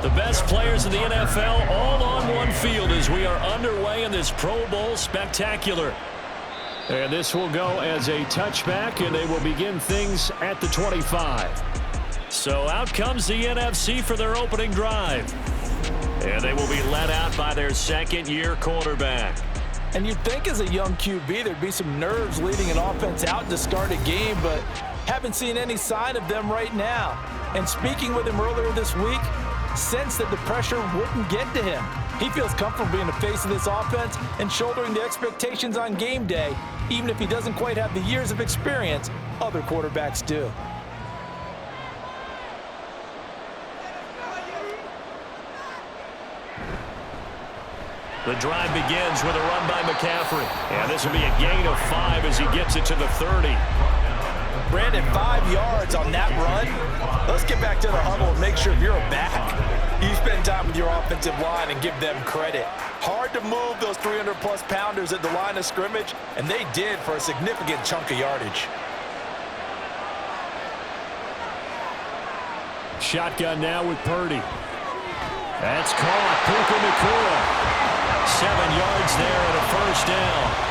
The best players in the NFL all on one field as we are underway in this Pro Bowl spectacular. And this will go as a touchback, and they will begin things at the 25. So out comes the NFC for their opening drive. And they will be led out by their second-year quarterback. And you'd think as a young QB there'd be some nerves leading an offense out to start a game, but haven't seen any sign of them right now. And speaking with him earlier this week, sensed that the pressure wouldn't get to him. He feels comfortable being the face of this offense and shouldering the expectations on game day, even if he doesn't quite have the years of experience other quarterbacks do. The drive begins with a run by McCaffrey. And this will be a gain of 5 as he gets it to the 30. Brandon, 5 yards on that run. Let's get back to the huddle and make sure you're back. You spend time with your offensive line and give them credit. Hard to move those 300-plus pounders at the line of scrimmage, and they did for a significant chunk of yardage. Shotgun now with Purdy. That's caught. Puka Nacua. 7 yards there and a first down.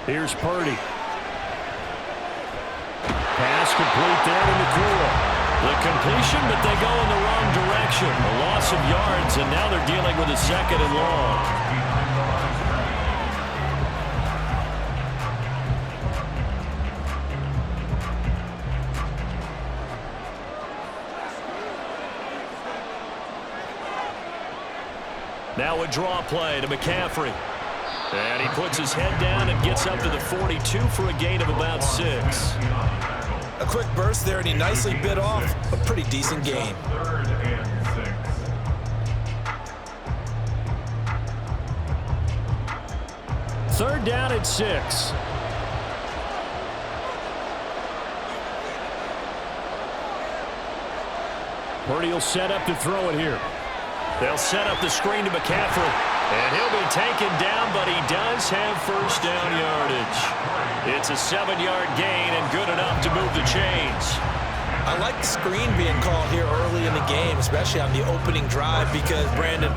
Here's Purdy. Pass complete there to Nacua. The completion, but they go in the wrong direction. A loss of yards, and now they're dealing with a second and long. Now a draw play to McCaffrey. And he puts his head down and gets up to the 42 for a gain of about 6. A quick burst there, and he nicely bit off a pretty decent gain. Third down at 6. Purdy will set up to throw it here. They'll set up the screen to McCaffrey. And he'll be taken down, but he does have first down yardage. It's a 7-yard gain and good enough to move the chains. I like the screen being called here early in the game, especially on the opening drive, because, Brandon,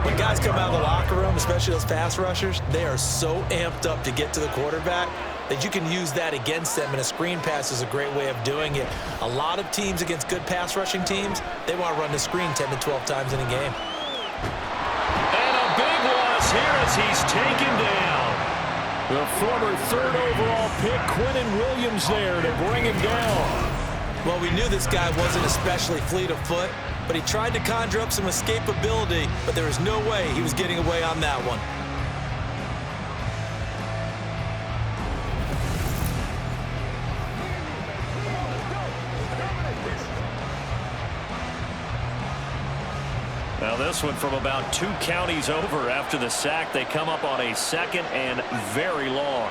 when guys come out of the locker room, especially those pass rushers, they are so amped up to get to the quarterback that you can use that against them, and a screen pass is a great way of doing it. A lot of teams against good pass rushing teams, they want to run the screen 10 to 12 times in a game. Here as he's taken down. The former third overall pick, Quinnen Williams, there to bring him down. Well, we knew this guy wasn't especially fleet of foot, but he tried to conjure up some escapability, but there was no way he was getting away on that one. Now this one from about 2 counties over after the sack. They come up on a second and very long.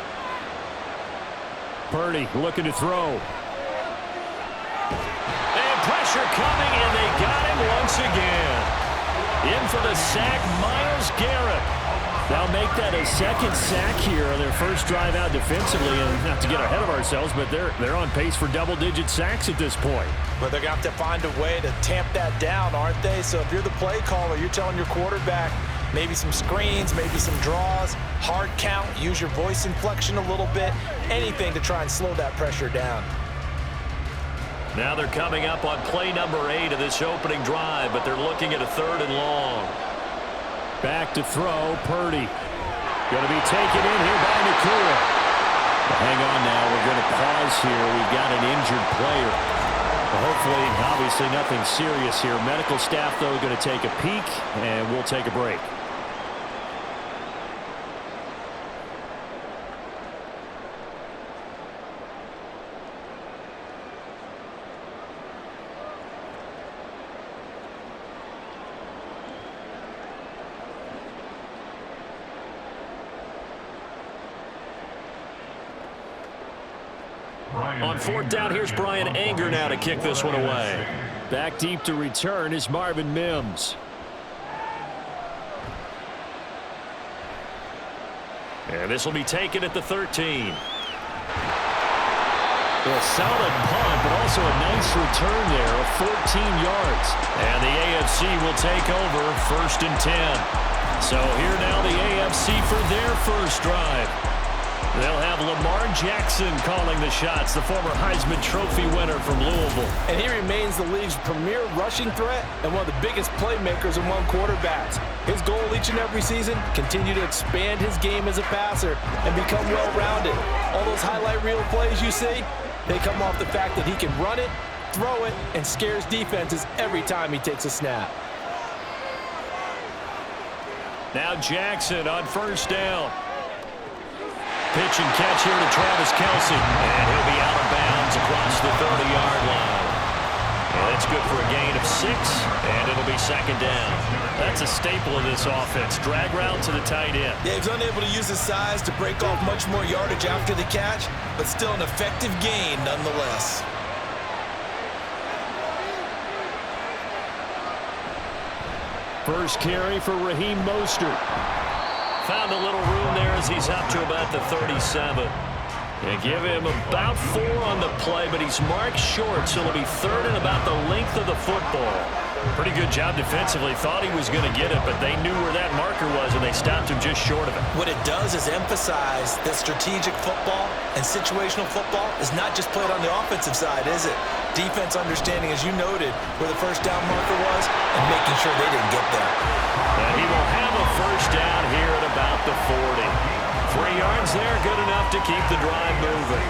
Purdy looking to throw. And pressure coming, and they got him once again. In for the sack, Myles Garrett. They'll make that a second sack here on their first drive out defensively. And not to get ahead of ourselves, but they're on pace for double-digit sacks at this point. But they're going to have to find a way to tamp that down, aren't they? So if you're the play caller, you're telling your quarterback maybe some screens, maybe some draws, hard count, use your voice inflection a little bit, anything to try and slow that pressure down. Now they're coming up on play number 8 of this opening drive, but they're looking at a 3rd and long. Back to throw, Purdy. Going to be taken in here by Nacua. Hang on now, we're going to pause here. We've got an injured player. Hopefully, obviously nothing serious here. Medical staff, though, going to take a peek, and we'll take a break. Ryan On fourth down, here's Brian Anger now to kick this one away. Back deep to return is Marvin Mims. And this will be taken at the 13. A solid punt, but also a nice return there of 14 yards. And the AFC will take over 1st and 10. So here now the AFC for their first drive. They'll have Lamar Jackson calling the shots, the former Heisman Trophy winner from Louisville. And he remains the league's premier rushing threat and one of the biggest playmakers among quarterbacks. His goal each and every season, continue to expand his game as a passer and become well-rounded. All those highlight reel plays you see, they come off the fact that he can run it, throw it, and scares defenses every time he takes a snap. Now Jackson on first down. Pitch and catch here to Travis Kelce. And he'll be out of bounds across the 30-yard line. And that's good for a gain of 6, and it'll be 2nd down. That's a staple of this offense. Drag route to the tight end. Yeah, he's unable to use his size to break off much more yardage after the catch, but still an effective gain nonetheless. First carry for Raheem Mostert. Found a little room there as he's up to about the 37. They give him about 4 on the play, but he's marked short, so it'll be 3rd and about the length of the football. Pretty good job defensively. Thought he was going to get it, but they knew where that marker was, and they stopped him just short of it. What it does is emphasize that strategic football and situational football is not just played on the offensive side, is it? Defense understanding, as you noted, where the first down marker was and making sure they didn't get there. And he will have a first down here at about the 40. 3 yards there, good enough to keep the drive moving.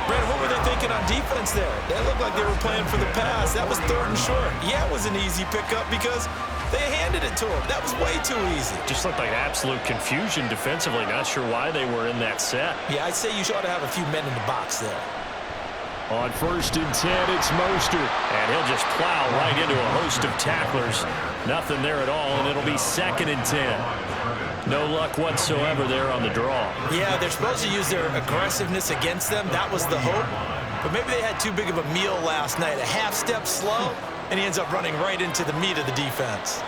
Brad, what were they thinking on defense there? They looked like they were playing for the pass. That was 3rd and short. Yeah, it was an easy pickup because they handed it to him. That was way too easy. Just looked like absolute confusion defensively. Not sure why they were in that set. Yeah, I'd say you ought to have a few men in the box there. On 1st and 10, it's Mostert. And he'll just plow right into a host of tacklers. Nothing there at all, and it'll be 2nd and 10. No luck whatsoever there on the draw. Yeah, they're supposed to use their aggressiveness against them. That was the hope. But maybe they had too big of a meal last night. A half step slow, and he ends up running right into the meat of the defense.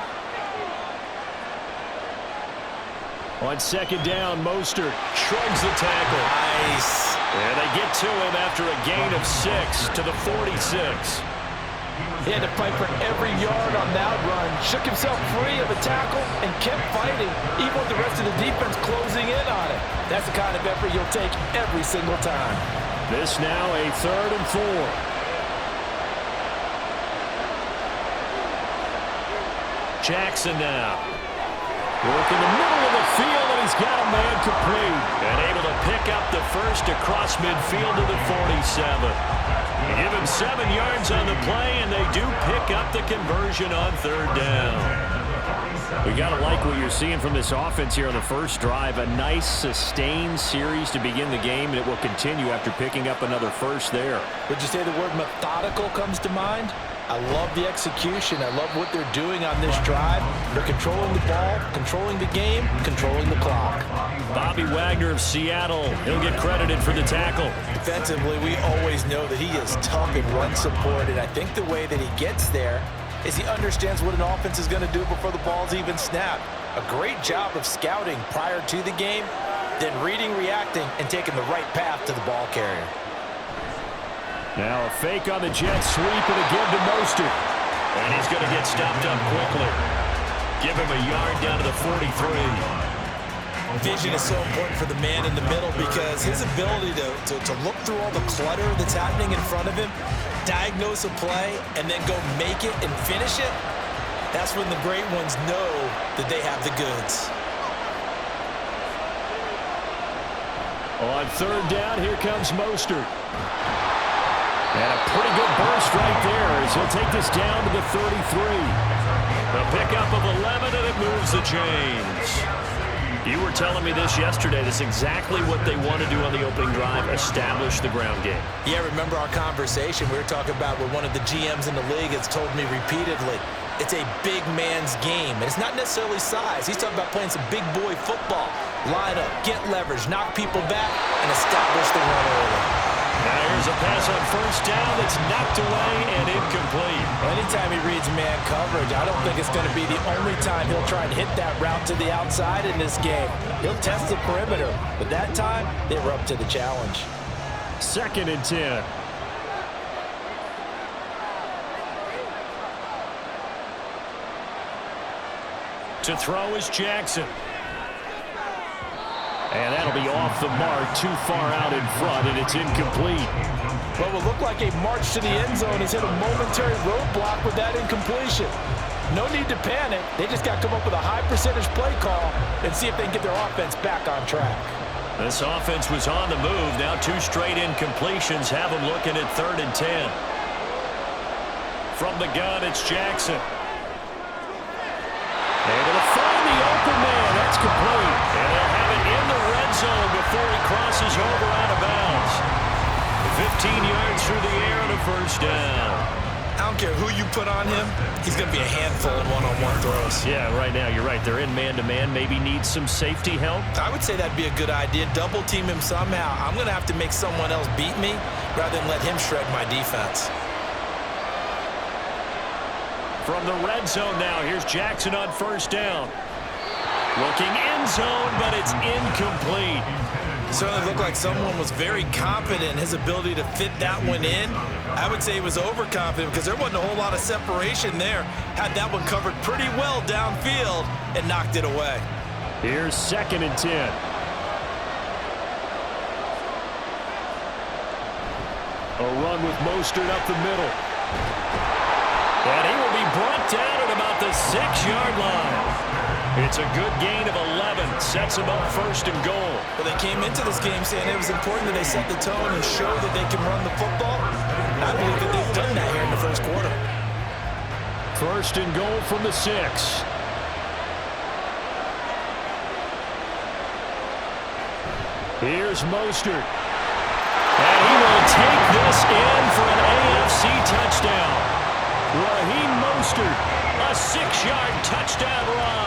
On 2nd down, Mostert shrugs the tackle. Nice. And they get to him after a gain of 6 to the 46. He had to fight for every yard on that run, shook himself free of a tackle, and kept fighting, even with the rest of the defense closing in on it. That's the kind of effort you'll take every single time. This now a 3rd and 4. Jackson now. Work in the middle of the field, and he's got a man complete. And able to pick up the first across midfield to the 47. Give him 7 yards on the play, and they do pick up the conversion on 3rd down. We got to like what you're seeing from this offense here on the first drive. A nice, sustained series to begin the game, and it will continue after picking up another first there. Would you say the word methodical comes to mind? I love the execution. I love what they're doing on this drive. They're controlling the ball, controlling the game, controlling the clock. Bobby Wagner of Seattle, he'll get credited for the tackle. Defensively, we always know that he is tough in run support, and I think the way that he gets there is he understands what an offense is going to do before the ball's even snapped. A great job of scouting prior to the game, then reading, reacting, and taking the right path to the ball carrier. Now a fake on the jet sweep and a give to Mostert. And he's going to get stopped up quickly. Give him a yard down to the 43. Vision is so important for the man in the middle because his ability to look through all the clutter that's happening in front of him, diagnose a play, and then go make it and finish it, that's when the great ones know that they have the goods. On 3rd down, here comes Mostert. And a pretty good burst right there as he'll take this down to the 33. A pickup of 11, and it moves the chains. You were telling me this yesterday. This is exactly what they want to do on the opening drive, establish the ground game. Yeah, remember our conversation. We were talking about what one of the GMs in the league has told me repeatedly. It's a big man's game, and it's not necessarily size. He's talking about playing some big boy football. Line up, get leverage, knock people back, and establish the run early. Now here's a pass on first down that's knocked away and incomplete. Anytime he reads man coverage, I don't think it's going to be the only time he'll try and hit that route to the outside in this game. He'll test the perimeter, but that time they were up to the challenge. 2nd and 10. To throw is Jackson. And that'll be off the mark, too far out in front, and it's incomplete. What will look like a march to the end zone has hit a momentary roadblock with that incompletion. No need to panic. They just got to come up with a high percentage play call and see if they can get their offense back on track. This offense was on the move. Now 2 straight incompletions have them looking at 3rd and 10. From the gun, it's Jackson. Able to find the open man. That's complete. And they'll have it in the red zone before he crosses over out of bounds. 15 yards through the air and a first down. I don't care who you put on him. He's going to be a handful in one-on-one throws. Yeah, right now, you're right. They're in man-to-man. Maybe needs some safety help. I would say that'd be a good idea. Double team him somehow. I'm going to have to make someone else beat me rather than let him shred my defense. From the red zone now, here's Jackson on first down. Looking end zone, but it's incomplete. Certainly looked like someone was very confident in his ability to fit that one in. I would say he was overconfident because there wasn't a whole lot of separation there. Had that one covered pretty well downfield and knocked it away. Here's 2nd and 10. A run with Mostert up the middle. And he will be brought down at about the 6-yard line. It's a good gain of 11. Sets him up 1st and goal. Well, they came into this game saying it was important that they set the tone and show that they can run the football. I believe that they've done that here in the first quarter. 1st and goal from the 6. Here's Mostert. And he will take this in for an AFC touchdown. Raheem Mostert, a 6-yard touchdown run.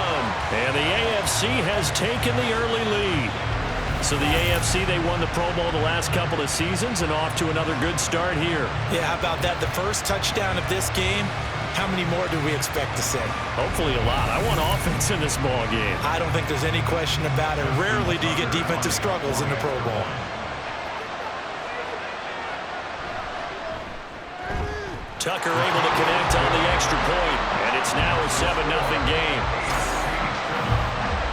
And the AFC has taken the early lead. So the AFC, they won the Pro Bowl the last couple of seasons and off to another good start here. Yeah, how about that? The first touchdown of this game. How many more do we expect to see? Hopefully a lot. I want offense in this ball game. I don't think there's any question about it. Rarely do you get defensive struggles in the Pro Bowl. Tucker able to connect on the extra point, and it's now a 7-0 game.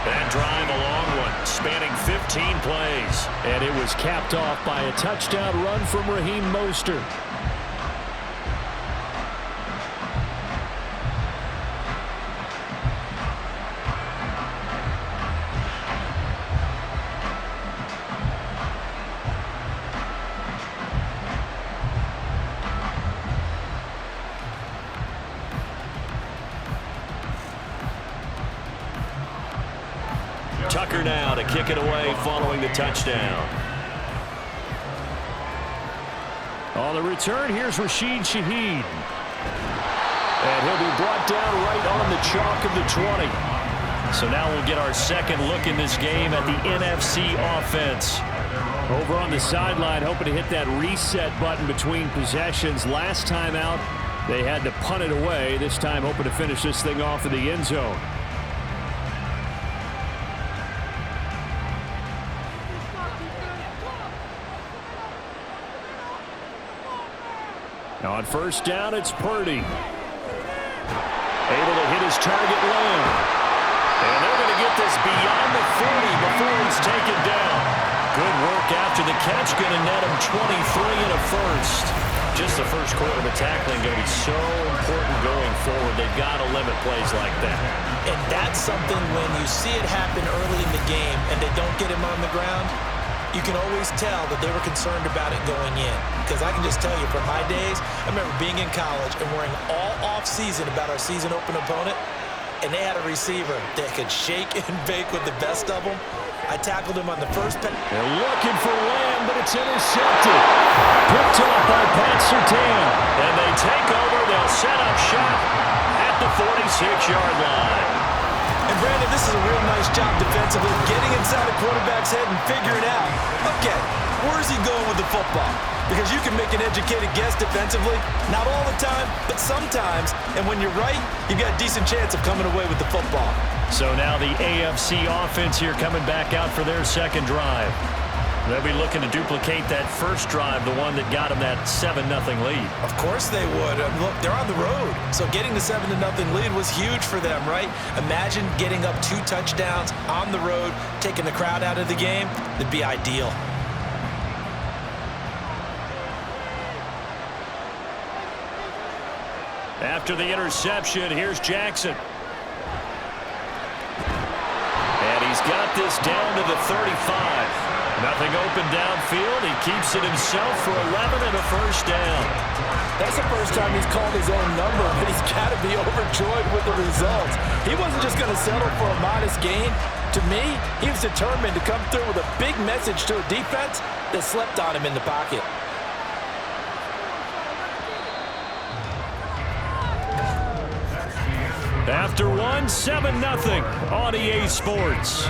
That drive, a long one, spanning 15 plays. And it was capped off by a touchdown run from Raheem Mostert. Tucker now to kick it away following the touchdown. On the return, here's Rashid Shaheed. And he'll be brought down right on the chalk of the 20. So now we'll get our second look in this game at the NFC offense. Over on the sideline, hoping to hit that reset button between possessions. Last time out, they had to punt it away. This time, hoping to finish this thing off in the end zone. On first down, it's Purdy. Able to hit his target Lamb. And they're going to get this beyond the 40 before he's taken down. Good work after the catch. Going to net him 23 and a first. Just the first quarter of the tackling going to be so important going forward. They've got to limit plays like that. And that's something when you see it happen early in the game and they don't get him on the ground, you can always tell that they were concerned about it going in. Because I can just tell you from my days, I remember being in college and worrying all off-season about our season open opponent, and they had a receiver that could shake and bake with the best of them. I tackled him on the first pass. They're looking for Lamb, but it's intercepted. Picked up by Pat Surtain. And they take over. They'll set up shop at the 46-yard line. And Brandon, this is a real nice job defensively, getting inside a quarterback's head and figuring out, okay, where's he going with the football? because you can make an educated guess defensively. Not all the time, but sometimes. And when you're right, you've got a decent chance of coming away with the football. So now the AFC offense here coming back out for their second drive. They'll be looking to duplicate that first drive, the one that got them that 7-0 lead. Of course they would. Look, they're on the road. So getting the 7-0 lead was huge for them, right? Imagine getting up 2 touchdowns on the road, taking the crowd out of the game. That'd be ideal. After the interception, here's Jackson. And he's got this down to the 35. Nothing open downfield. He keeps it himself for 11 and a first down. That's the first time he's called his own number, but he's got to be overjoyed with the results. He wasn't just going to settle for a modest gain. To me, he was determined to come through with a big message to a defense that slept on him in the pocket. After one, 7-0 on EA Sports.